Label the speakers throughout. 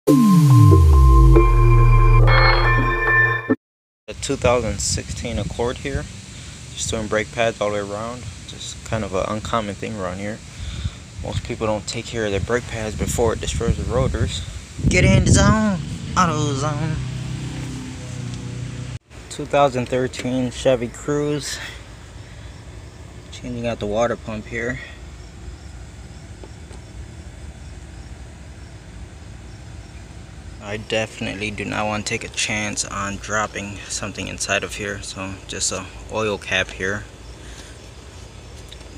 Speaker 1: A 2016 Accord here, just doing brake pads all the way around. Just kind of an uncommon thing around here. Most people don't take care of their brake pads before it destroys the rotors. Get in the zone, auto zone. 2013 Chevy Cruze. Changing out the water pump here. I definitely do not want to take a chance on dropping something inside of here, so just a oil cap here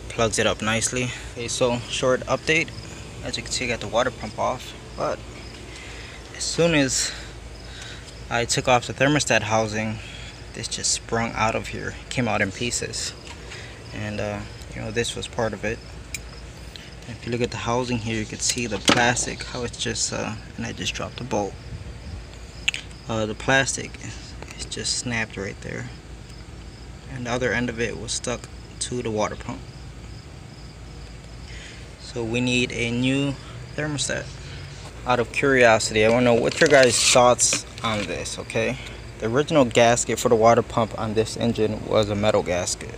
Speaker 1: plugs it up nicely. Okay, so short update. As you can see, I got the water pump off, but as soon as I took off the thermostat housing, this just sprung out of here, came out in pieces, and you know, this was part of it. If you look at the housing here, you can see the plastic, how it's just, and I just dropped the bolt. The plastic is just snapped right there. And the other end of it was stuck to the water pump. So we need a new thermostat. Out of curiosity, I want to know what your guys' thoughts on this, okay? The original gasket for the water pump on this engine was a metal gasket.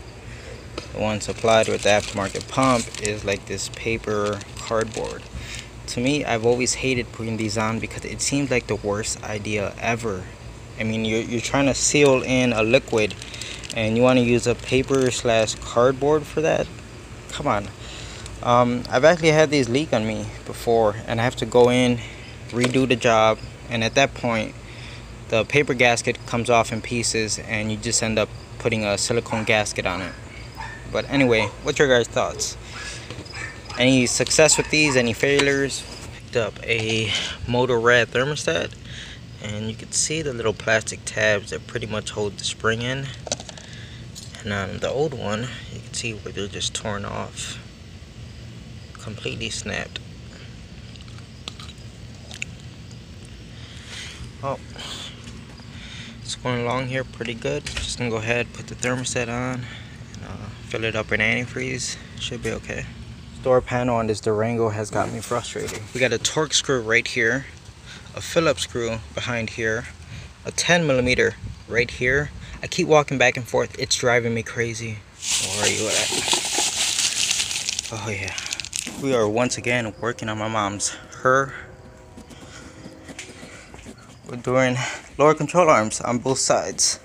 Speaker 1: The one supplied with the aftermarket pump is like this paper cardboard. To me, I've always hated putting these on because it seems like the worst idea ever. I mean, you're trying to seal in a liquid and you want to use a paper / cardboard for that? Come on. I've actually had these leak on me before, and I have to go in, redo the job, and at that point the paper gasket comes off in pieces and you just end up putting a silicone gasket on it. But anyway, what's your guys' thoughts? Any success with these? Any failures? Picked up a Motorrad thermostat, and you can see the little plastic tabs that pretty much hold the spring in. And on the old one, you can see where they're just torn off, completely snapped. Oh, it's going along here pretty good. Just gonna go ahead, put the thermostat on, fill it up in antifreeze. Should be okay. Door panel on this Durango has got me frustrated. We got a torque screw right here, a Phillips screw behind here, a 10mm right here. I keep walking back and forth. It's driving me crazy. Where are you at? Oh yeah. We are once again working on my mom's. We're doing lower control arms on both sides.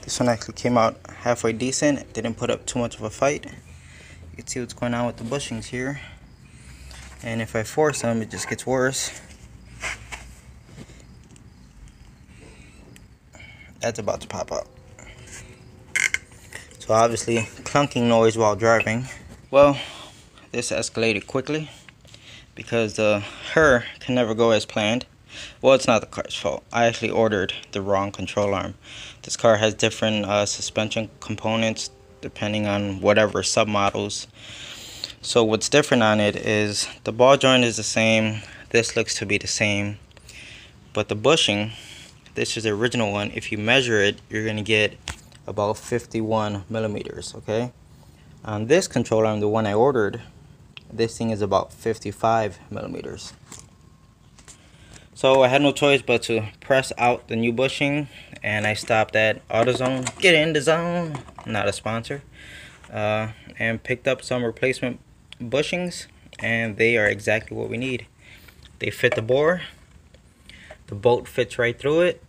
Speaker 1: This one actually came out halfway decent. It didn't put up too much of a fight. You can see what's going on with the bushings here. And if I force them, it just gets worse. That's about to pop up. So obviously, clunking noise while driving. Well, this escalated quickly because the her can never go as planned. Well, it's not the car's fault. I actually ordered the wrong control arm. This car has different suspension components depending on whatever submodels. So what's different on it is the ball joint is the same. This looks to be the same, but the bushing, this is the original one. If you measure it, you're gonna get about 51mm. Okay, on this control arm, the one I ordered, this thing is about 55mm. So I had no choice but to press out the new bushing, and I stopped at AutoZone. Get in the zone, not a sponsor. And picked up some replacement bushings, and they are exactly what we need. They fit the bore, the bolt fits right through it,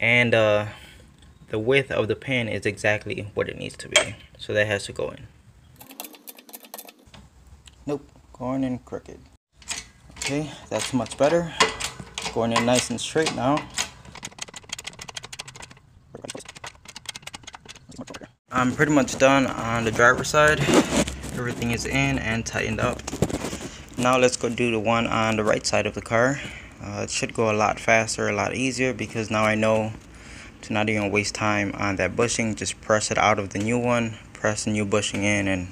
Speaker 1: and the width of the pin is exactly what it needs to be. So that has to go in. Nope, going in crooked. Okay, that's much better. Going in nice and straight now. I'm pretty much done on the driver's side. Everything is in and tightened up. Now let's go do the one on the right side of the car. It should go a lot faster, a lot easier, because now I know to not even waste time on that bushing. Just press it out of the new one, press the new bushing in, and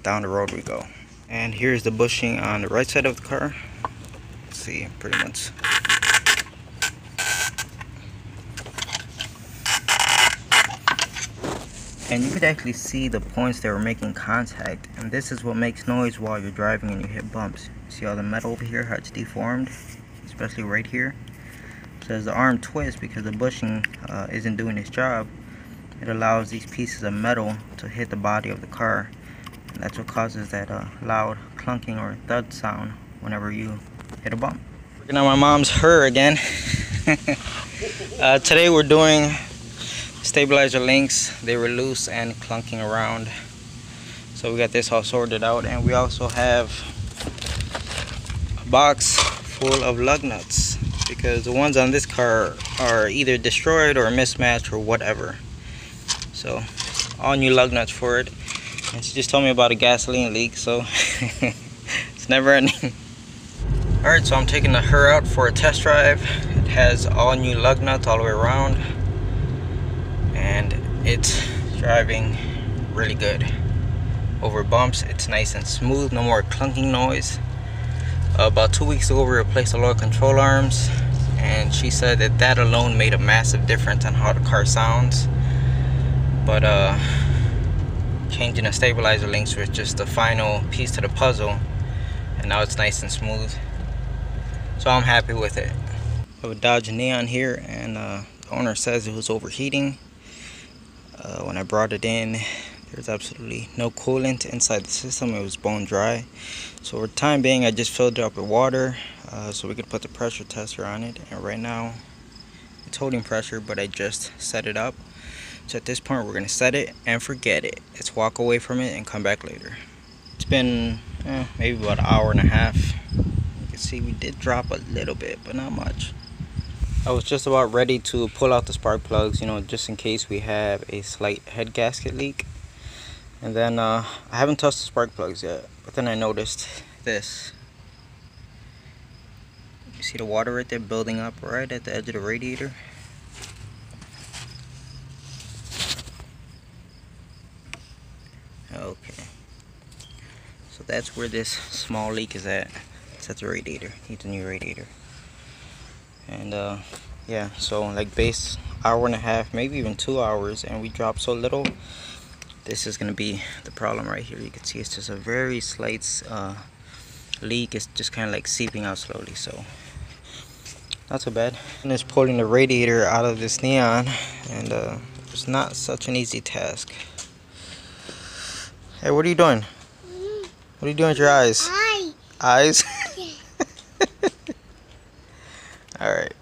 Speaker 1: down the road we go. And here's the bushing on the right side of the car. See, pretty much. and you could actually see the points that were making contact, and this is what makes noise while you're driving and you hit bumps. See all the metal over here, how it's deformed, especially right here. So as the arm twists, because the bushing isn't doing its job, it allows these pieces of metal to hit the body of the car, and that's what causes that loud clunking or thud sound whenever you hit a bump. Working on my mom's Her again. Today we're doing stabilizer links. They were loose and clunking around, so we got this all sorted out, and we also have a box full of lug nuts because the ones on this car are either destroyed or mismatched or whatever. So all new lug nuts for it, and she just told me about a gasoline leak, so it's never ending. Alright, so I'm taking the Her out for a test drive. It has all new lug nuts all the way around, and it's driving really good. Over bumps, it's nice and smooth, no more clunking noise. About 2 weeks ago, we replaced the lower control arms, and she said that that alone made a massive difference on how the car sounds. But changing the stabilizer links was just the final piece to the puzzle, and now it's nice and smooth. So I'm happy with it. I have a Dodge Neon here, and the owner says it was overheating. When I brought it in, there's absolutely no coolant inside the system. It was bone dry. So for the time being, I just filled it up with water so we could put the pressure tester on it. And right now, it's holding pressure, but I just set it up. So at this point, we're gonna set it and forget it. Let's walk away from it and come back later. It's been maybe about an hour and a half. You can see we did drop a little bit, but not much. I was just about ready to pull out the spark plugs, you know, just in case we have a slight head gasket leak. And then I haven't touched the spark plugs yet, but then I noticed this. You see the water right there building up right at the edge of the radiator? Okay, so that's where this small leak is at. It's at the radiator. Needs a new radiator. And yeah, so like base hour and a half, maybe even 2 hours, and we dropped so little. This is gonna be the problem right here. You can see it's just a very slight leak. It's just kind of like seeping out slowly, so not so bad. And it's pulling the radiator out of this Neon, and it's not such an easy task. Hey, what are you doing? What are you doing with your eyes? Eyes? Alright.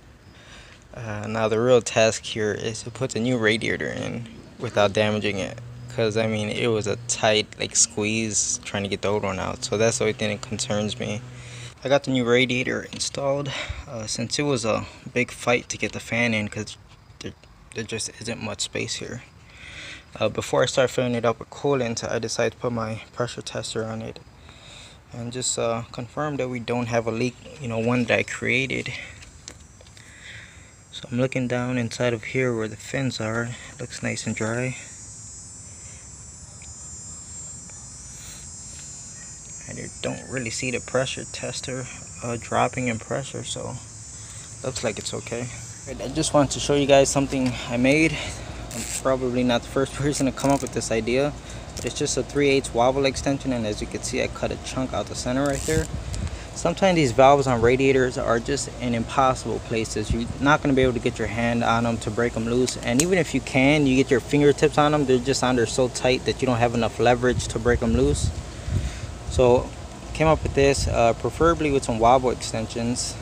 Speaker 1: Now the real task here is to put the new radiator in without damaging it. Because, I mean, it was a tight, like, squeeze trying to get the old one out. So that's the only thing that concerns me. I got the new radiator installed. Since it was a big fight to get the fan in because there just isn't much space here. Before I start filling it up with coolant, I decided to put my pressure tester on it and just confirm that we don't have a leak, you know, one that I created. So I'm looking down inside of here where the fins are. It looks nice and dry. And you don't really see the pressure tester dropping in pressure, so looks like it's okay. I just wanted to show you guys something I made. I'm probably not the first person to come up with this idea, but it's just a 3/8 wobble extension, and as you can see, I cut a chunk out the center right there. Sometimes these valves on radiators are just in impossible places. You're not going to be able to get your hand on them to break them loose, and even if you can, you get your fingertips on them, they're just on there so tight that you don't have enough leverage to break them loose. So came up with this, preferably with some wobble extensions,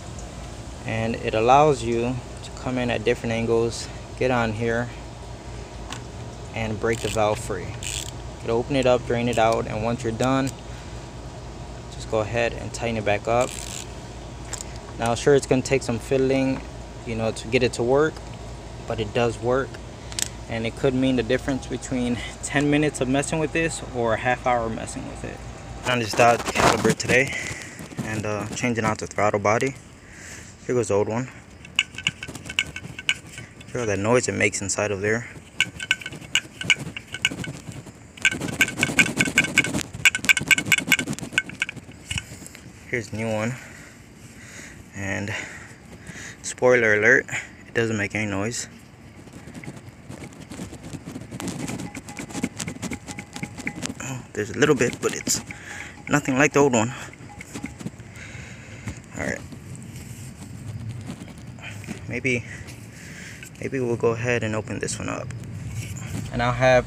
Speaker 1: and it allows you to come in at different angles, get on here, and break the valve free. You can open it up, drain it out, and once you're done, just go ahead and tighten it back up. Now, sure, it's going to take some fiddling, you know, to get it to work, but it does work, and it could mean the difference between 10 minutes of messing with this or a half hour messing with it. On this Dodge Caliber today, and changing out the throttle body. Here goes the old one. Hear all that noise it makes inside of there. Here's the new one, and spoiler alert, it doesn't make any noise. There's a little bit, but it's nothing like the old one. Alright. Maybe we'll go ahead and open this one up. And I'll have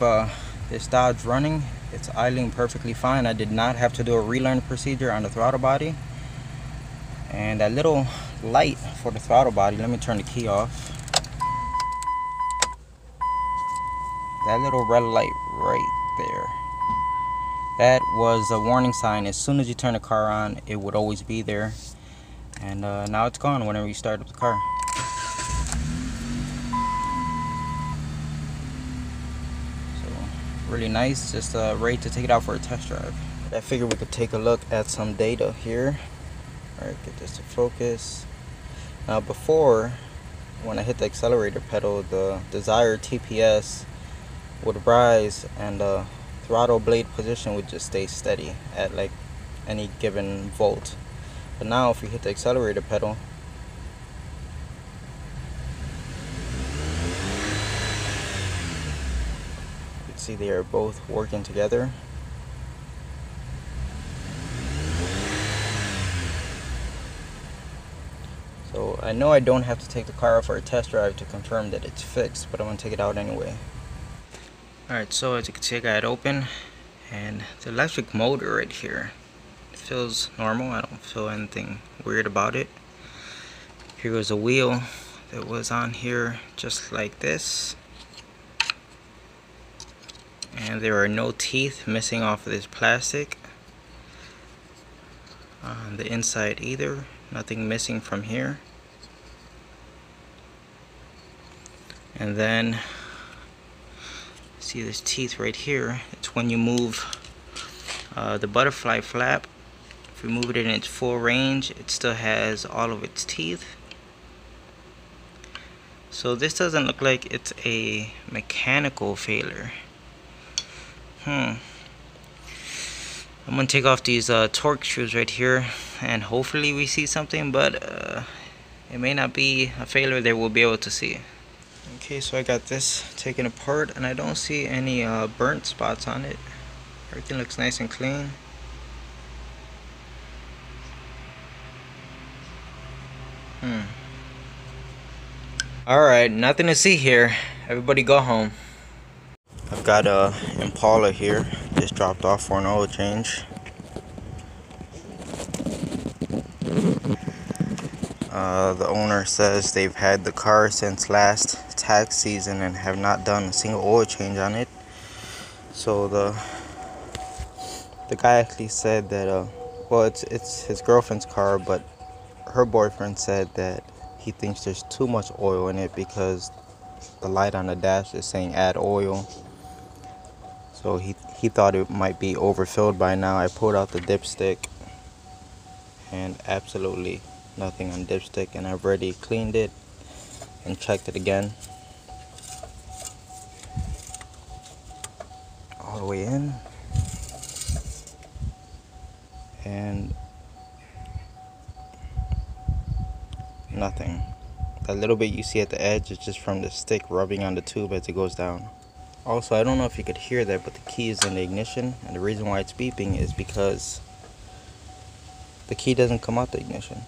Speaker 1: this Dodge running. It's idling perfectly fine. I did not have to do a relearn procedure on the throttle body. And that little light for the throttle body, let me turn the key off. That little red light right there, that was a warning sign. As soon as you turn the car on, it would always be there. And now it's gone whenever you start up the car. So really nice, just ready to take it out for a test drive. I figured we could take a look at some data here. Alright, get this to focus. Now before, when I hit the accelerator pedal, the desired TPS would rise and the throttle blade position would just stay steady at like any given volt. But now if you hit the accelerator pedal, you can see they are both working together. So I know I don't have to take the car out for a test drive to confirm that it's fixed, but I'm going to take it out anyway. Alright, so as you can see, I got it open, and the electric motor right here, it feels normal. I don't feel anything weird about it. Here was a wheel that was on here just like this, and there are no teeth missing off of this plastic on the inside either. Nothing missing from here. And then see this teeth right here. It's when you move the butterfly flap. If you move it in its full range, it still has all of its teeth. So this doesn't look like it's a mechanical failure. I'm gonna take off these torque screws right here, and hopefully we see something, but it may not be a failure that we'll be able to see. Okay, so I got this taken apart, and I don't see any burnt spots on it. Everything looks nice and clean. Alright, nothing to see here. Everybody go home. I've got a Impala here, just dropped off for an oil change. The owner says they've had the car since last tax season and have not done a single oil change on it. So the guy actually said that well, it's his girlfriend's car, but her boyfriend said that he thinks there's too much oil in it because the light on the dash is saying add oil. So he thought it might be overfilled by now. I pulled out the dipstick and absolutely nothing on dipstick, and I've already cleaned it and checked it again all the way in, and nothing. That little bit you see at the edge is just from the stick rubbing on the tube as it goes down. Also, I don't know if you could hear that, but the key is in the ignition, and the reason why it's beeping is because the key doesn't come out the ignition.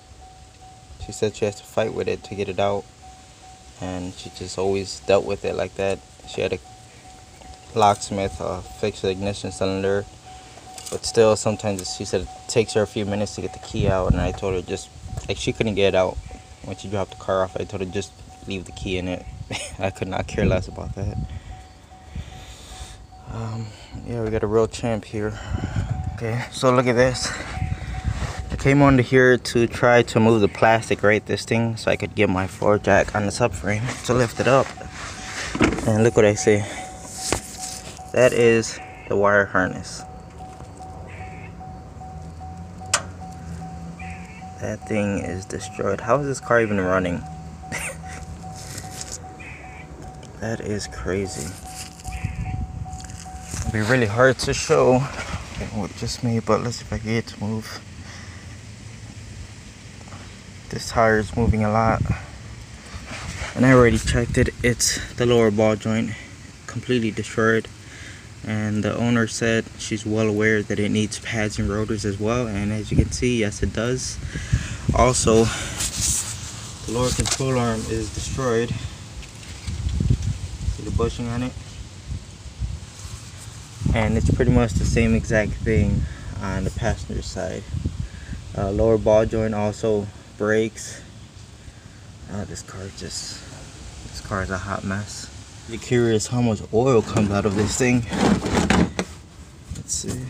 Speaker 1: She said she has to fight with it to get it out, and she just always dealt with it like that. She had a locksmith fix the ignition cylinder, but still sometimes she said it takes her a few minutes to get the key out, and I told her just, like, she couldn't get it out when she dropped the car off. I told her just leave the key in it. I could not care less about that. Yeah, we got a real champ here. Okay, so look at this. I came onto here to try to move the plastic, right, this thing, so I could get my floor jack on the subframe to lift it up. And look what I see. That is the wire harness. That thing is destroyed. How is this car even running? That is crazy. It'll be really hard to show what just made, but let's see if I can get it to move. This tire is moving a lot, and I already checked it. It's the lower ball joint, completely destroyed. And the owner said she's well aware that it needs pads and rotors as well, and as you can see, yes it does. Also, the lower control arm is destroyed. See the bushing on it? And it's pretty much the same exact thing on the passenger side. Lower ball joint also breaks. This car is a hot mess. You're curious how much oil comes out of this thing. Let's see.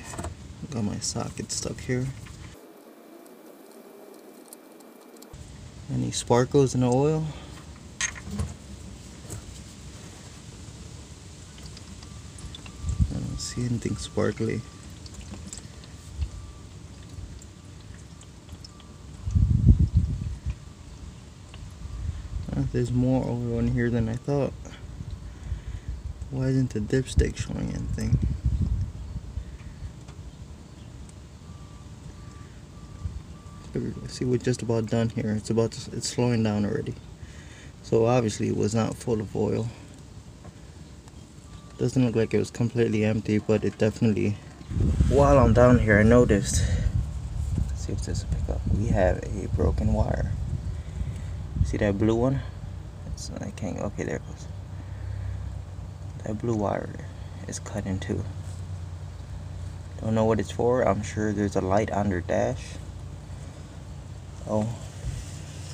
Speaker 1: Got my socket stuck here. Any sparkles in the oil? I don't see anything sparkly. There's more oil in here than I thought. Why isn't the dipstick showing anything? See, we're just about done here. It's slowing down already. So obviously it was not full of oil. Doesn't look like it was completely empty, but it definitely. While I'm down here, I noticed. Let's see if this will pick up. We have a broken wire. See that blue one? I can't. Okay, there it goes. That blue wire is cut in two. Don't know what it's for. I'm sure there's a light on their dash. Oh,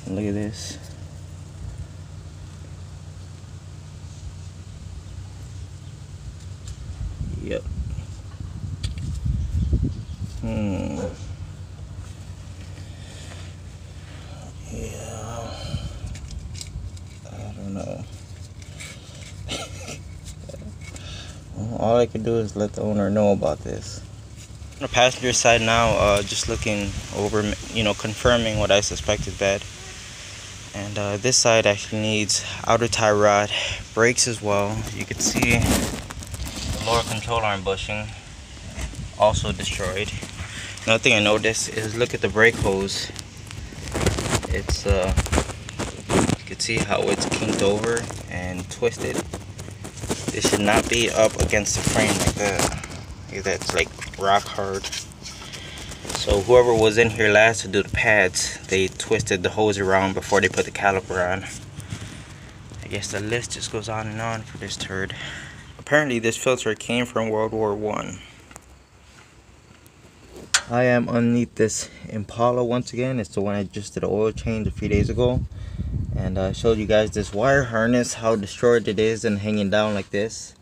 Speaker 1: look at this. Yep. Yeah. I don't know. All I can do is let the owner know about this. On the passenger side now, just looking over, confirming what I suspect is bad. And this side actually needs outer tie rod, brakes as well. You can see the lower control arm bushing, also destroyed. Another thing I noticed is look at the brake hose. It's you can see how it's kinked over and twisted. This should not be up against the frame like that. Look at that, it's like rock hard. So whoever was in here last to do the pads, they twisted the hose around before they put the caliper on. I guess the list just goes on and on for this turd. Apparently this filter came from World War I. I am underneath this Impala once again. It's the one I just did an oil change a few days ago. And I showed you guys this wire harness, how destroyed it is and hanging down like this.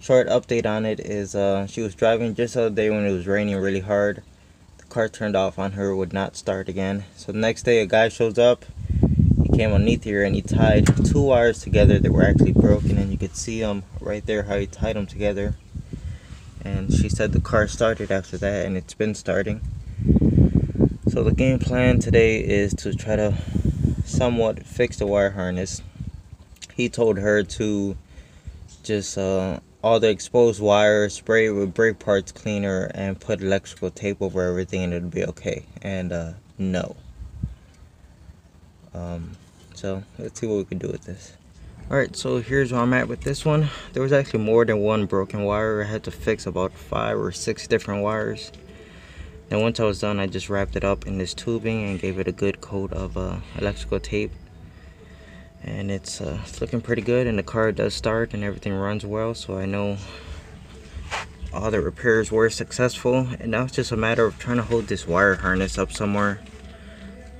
Speaker 1: Short update on it is she was driving just the other day when it was raining really hard. The car turned off on her, would not start again. So the next day a guy shows up. He came underneath here and he tied two wires together that were actually broken, and you could see them right there how he tied them together. And she said the car started after that, and it's been starting. So the game plan today is to try to somewhat fix the wire harness. He told her to just all the exposed wires, spray it with brake parts cleaner, and put electrical tape over everything, and it'll be okay. And no. So let's see what we can do with this. Alright, so here's where I'm at with this one. There was actually more than one broken wire. I had to fix about 5 or 6 different wires. And once I was done, I just wrapped it up in this tubing and gave it a good coat of electrical tape. And it's looking pretty good, and the car does start and everything runs well, so I know all the repairs were successful. And now it's just a matter of trying to hold this wire harness up somewhere.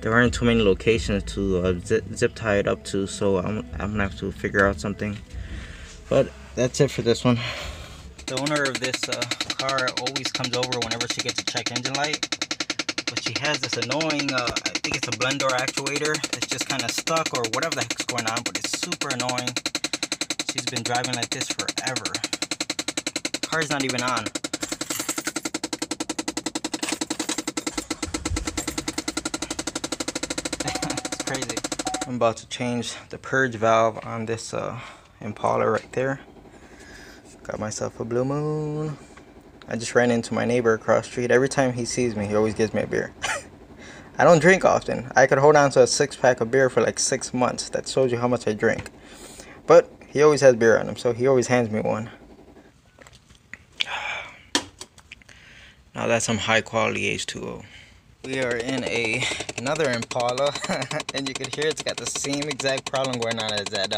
Speaker 1: There aren't too many locations to zip tie it up to, so I'm gonna have to figure out something. But that's it for this one. The owner of this car always comes over whenever she gets a check engine light, but she has this annoying, I think it's a blend door actuator that's just kind of stuck or whatever the heck's going on, but it's super annoying. She's been driving like this forever. Car's not even on. It's crazy. I'm about to change the purge valve on this Impala right there. Got myself a Blue Moon. I just ran into my neighbor across the street. Every time he sees me, he always gives me a beer. I don't drink often. I could hold on to a 6-pack of beer for like 6 months. That shows you how much I drink. But he always has beer on him, so he always hands me one. Now that's some high quality H2O. We are in another Impala, and you can hear it's got the same exact problem going on as that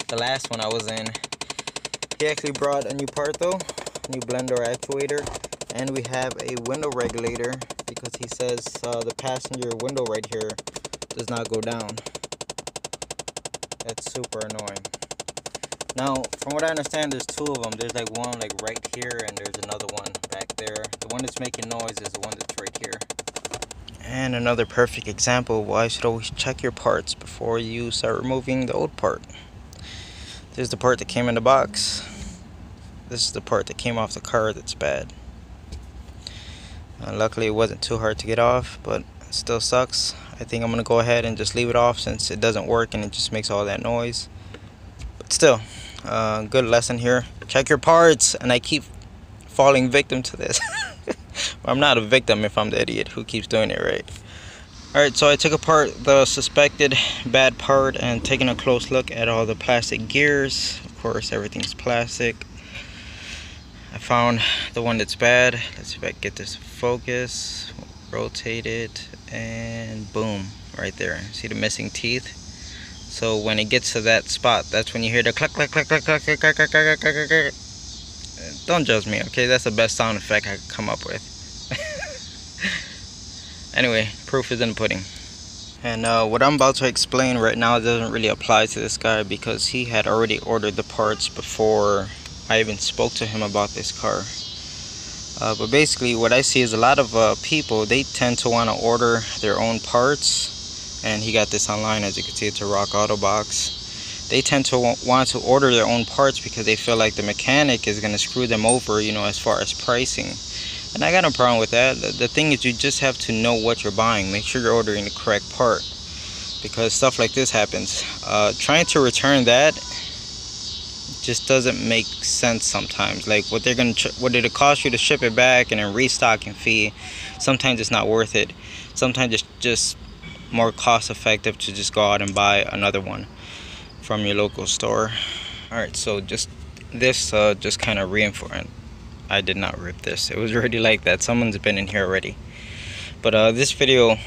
Speaker 1: the last one I was in. He actually brought a new part though, new blender actuator, and we have a window regulator because he says the passenger window right here does not go down. That's super annoying. Now, from what I understand, there's two of them. There's like one like right here, and there's another one back there. The one that's making noise is the one that's right here. And another perfect example of why you should always check your parts before you start removing the old part. There's the part that came in the box. This is the part that came off the car that's bad. Luckily, it wasn't too hard to get off, but it still sucks. I think I'm gonna go ahead and just leave it off since it doesn't work and it just makes all that noise. But still, good lesson here. Check your parts, and I keep falling victim to this. I'm not a victim if I'm the idiot who keeps doing it, right? Alright, so I took apart the suspected bad part and taking a close look at all the plastic gears. Of course, everything's plastic. I found the one that's bad. Let's see if I can get this to focus. Rotate it, and boom, right there. See the missing teeth? So when it gets to that spot, that's when you hear the click, click, click, click, click, click, click, click, click, click, click. Don't judge me, okay? That's the best sound effect I could come up with. Anyway, proof is in the pudding. And what I'm about to explain right now doesn't really apply to this guy because he had already ordered the parts before I even spoke to him about this car. But basically what I see is a lot of people, they tend to want to order their own parts. And he got this online, as you can see, it's a Rock Auto box. They tend to want to order their own parts because they feel like the mechanic is going to screw them over, you know, as far as pricing. And I got no problem with that. The thing is, you just have to know what you're buying. Make sure you're ordering the correct part, because stuff like this happens. Trying to return that just doesn't make sense sometimes. Like what did it cost you to ship it back and then restocking fee? Sometimes it's not worth it. Sometimes it's just more cost effective to just go out and buy another one from your local store. Alright, so just this just kind of reinforced. I did not rip this. It was already like that. Someone's been in here already. But this video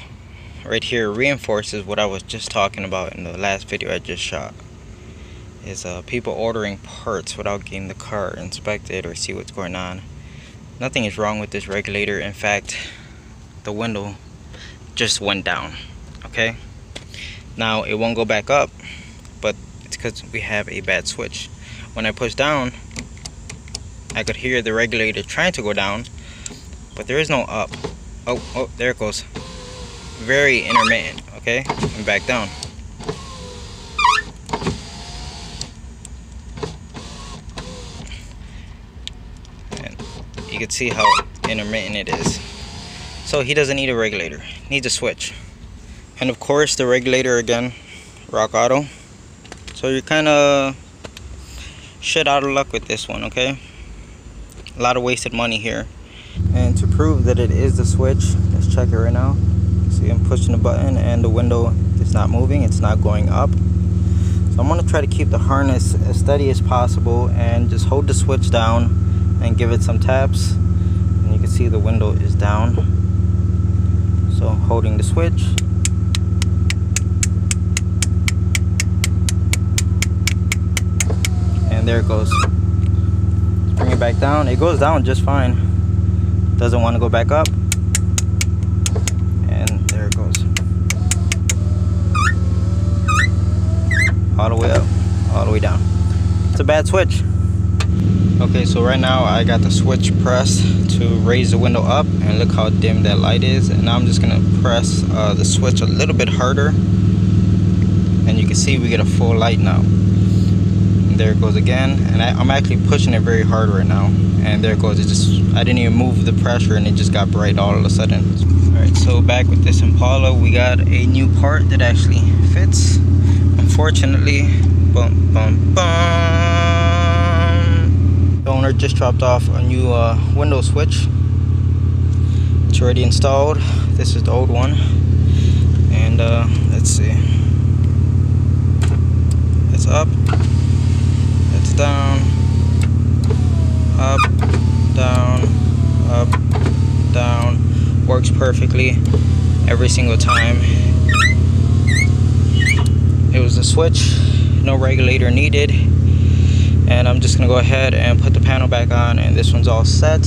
Speaker 1: right here reinforces what I was just talking about in the last video I just shot. Is people ordering parts without getting the car inspected or see what's going on. Nothing is wrong with this regulator. In fact, the window just went down. Okay? Now it won't go back up, but it's because we have a bad switch. When I push down, I could hear the regulator trying to go down, but there is no up. Oh, there it goes. Very intermittent, okay? And back down. And you can see how intermittent it is. So he doesn't need a regulator, he needs a switch. And of course the regulator again, Rock Auto. So you're kind of shit out of luck with this one, okay? A lot of wasted money here. And to prove that it is the switch, let's check it right now. See, I'm pushing the button and the window is not moving, it's not going up. So I'm going to try to keep the harness as steady as possible and just hold the switch down and give it some taps. And you can see the window is down. So holding the switch. And there it goes. Bring it back down. It goes down just fine. Doesn't want to go back up. And there it goes. All the way up, all the way down. It's a bad switch. Okay, so right now I got the switch pressed to raise the window up, and look how dim that light is. And now I'm just gonna press the switch a little bit harder, and you can see we get a full light now. There it goes again, and I'm actually pushing it very hard right now, and there it goes. I didn't even move the pressure and it just got bright all of a sudden. Alright, so back with this Impala, we got a new part that actually fits, unfortunately. Bum, bum, bum. The owner just dropped off a new window switch. It's already installed. This is the old one, and let's see, it's up, down, up, down, up, perfectly every single time. It was a switch, no regulator needed. And I'm just gonna go ahead and put the panel back on, and this one's all set.